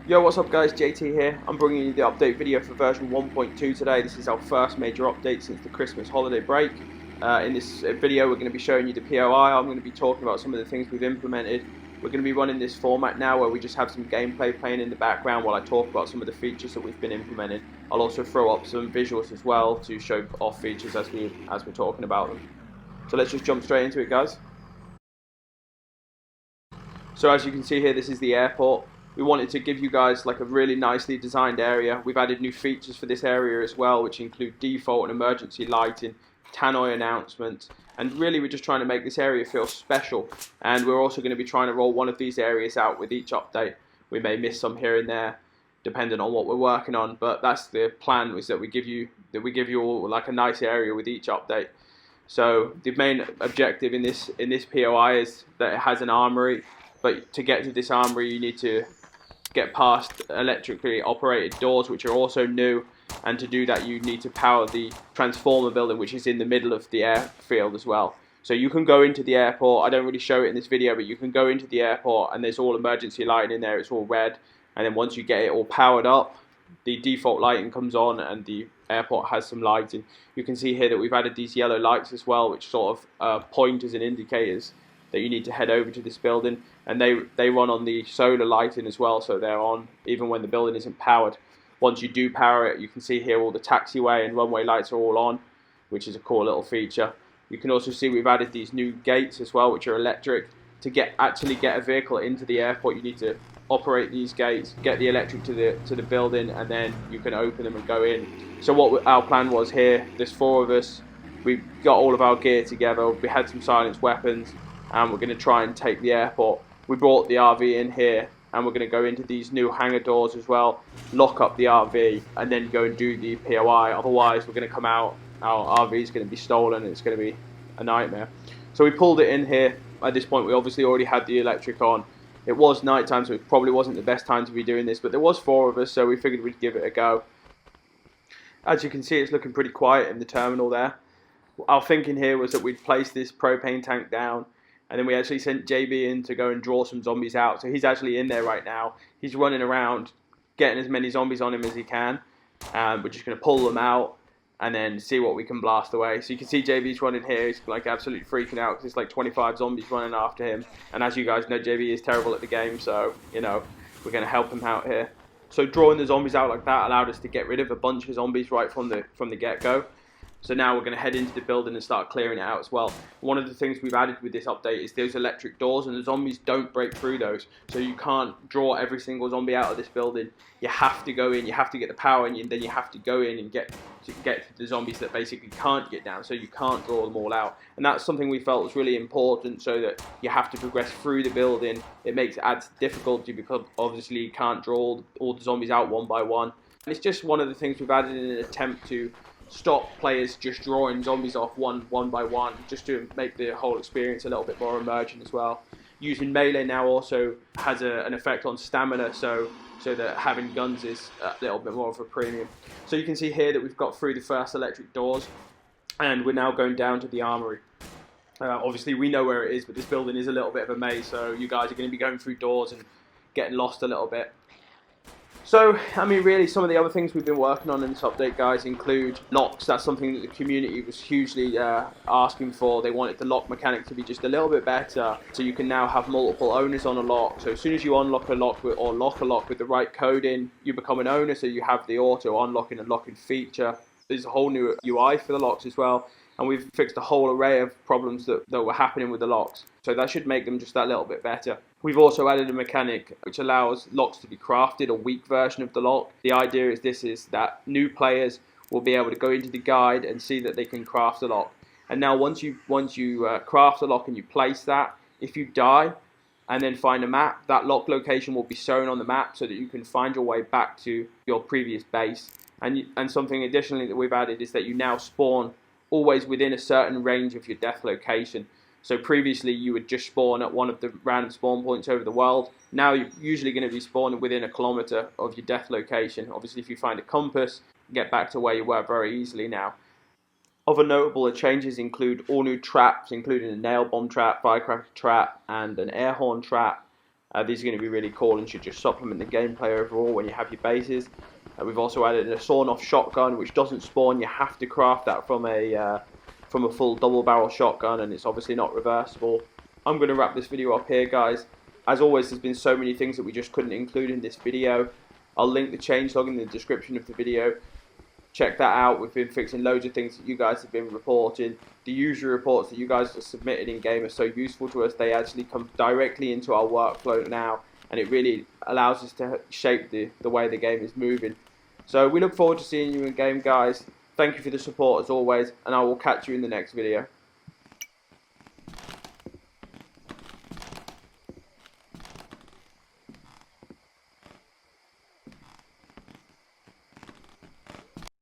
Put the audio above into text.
Yo, what's up guys, JT here. I'm bringing you the update video for version 1.2 today. This is our first major update since the Christmas holiday break. In this video we're going to be showing you the POI. I'm going to be talking about some of the things we've implemented. We're going to be running this format now where we just have some gameplay playing in the background while I talk about some of the features that we've been implementing. I'll also throw up some visuals as well to show off features as we're talking about them. So let's just jump straight into it, guys. So as you can see here, this is the airport. We wanted to give you guys like a really nicely designed area. We've added new features for this area as well, which include default and emergency lighting, tannoy announcements, and really we're just trying to make this area feel special. And we're also going to be trying to roll one of these areas out with each update. We may miss some here and there, depending on what we're working on, but that's the plan, is that we give you all like a nice area with each update. So the main objective in this POI is that it has an armory, but to get to this armory you need to get past electrically operated doors, which are also new, and to do that you need to power the transformer building, which is in the middle of the airfield as well. So you can go into the airport. I don't really show it in this video, but you can go into the airport and there's all emergency lighting in there. It's all red, and then once you get it all powered up, the default lighting comes on and the airport has some lighting. You can see here that we've added these yellow lights as well, which sort of pointers and indicators that you need to head over to this building, and they run on the solar lighting as well, so they're on even when the building isn't powered. Once you do power it, you can see here all the taxiway and runway lights are all on, which is a cool little feature. You can also see we've added these new gates as well, which are electric. To actually get a vehicle into the airport, you need to operate these gates, get the electric to the building, and then you can open them and go in. So what our plan was here, there's 4 of us, we got all of our gear together, we had some silenced weapons, and we're going to try and take the airport. We brought the RV in here, and we're going to go into these new hangar doors as well, lock up the RV, and then go and do the POI. Otherwise we're going to come out, our RV is going to be stolen, and it's going to be a nightmare. So we pulled it in here. At this point we obviously already had the electric on. It was night time, so it probably wasn't the best time to be doing this, but there was 4 of us, so we figured we'd give it a go. As you can see, it's looking pretty quiet in the terminal there. Our thinking here was that we'd place this propane tank down, and then we actually sent JB in to go and draw some zombies out. So he's actually in there right now. He's running around, getting as many zombies on him as he can. We're just going to pull them out and then see what we can blast away. So you can see JB's running here. He's like absolutely freaking out because there's like 25 zombies running after him. And as you guys know, JB is terrible at the game, so you know we're going to help him out here. So drawing the zombies out like that allowed us to get rid of a bunch of zombies right from the get-go. So now we're going to head into the building and start clearing it out as well. One of the things we've added with this update is those electric doors, and the zombies don't break through those. So you can't draw every single zombie out of this building. You have to go in, you have to get the power, and then you have to go in and get to the zombies that basically can't get down, so you can't draw them all out. And that's something we felt was really important, so that you have to progress through the building. It adds difficulty because obviously you can't draw all the zombies out one by one. And it's just one of the things we've added in an attempt to stop players just drawing zombies off one by one, just to make the whole experience a little bit more immersive as well. Using melee now also has an effect on stamina, so that having guns is a little bit more of a premium. So you can see here that we've got through the first electric doors, and we're now going down to the armory. Obviously we know where it is, but this building is a little bit of a maze, so you guys are going to be going through doors and getting lost a little bit. So, I mean, really, some of the other things we've been working on in this update, guys, include locks. That's something that the community was hugely asking for. They wanted the lock mechanic to be just a little bit better, so you can now have multiple owners on a lock. So as soon as you unlock a lock or lock a lock with the right code in, you become an owner, so you have the auto unlocking and locking feature. There's a whole new UI for the locks as well, and we've fixed a whole array of problems that were happening with the locks. So that should make them just that little bit better. We've also added a mechanic which allows locks to be crafted, a weak version of the lock. The idea is that new players will be able to go into the guide and see that they can craft a lock. And now once you craft a lock and you place that, if you die and then find a map, that lock location will be shown on the map so that you can find your way back to your previous base. And something additionally that we've added is that you now spawn always within a certain range of your death location. So previously you would just spawn at one of the random spawn points over the world. Now you're usually going to be spawning within a kilometer of your death location. Obviously if you find a compass, get back to where you were very easily now. Other notable changes include all new traps, including a nail bomb trap, firecracker trap, and an air horn trap. These are going to be really cool and should just supplement the gameplay overall when you have your bases. We've also added a Sawn-Off Shotgun, which doesn't spawn. You have to craft that from a full double barrel shotgun, and it's obviously not reversible. I'm going to wrap this video up here, guys. As always, there's been so many things that we just couldn't include in this video. I'll link the changelog in the description of the video. Check that out. We've been fixing loads of things that you guys have been reporting. The user reports that you guys have submitted in game are so useful to us. They actually come directly into our workflow now, and it really allows us to shape the way the game is moving. So we look forward to seeing you in game, guys. Thank you for the support as always, and I will catch you in the next video.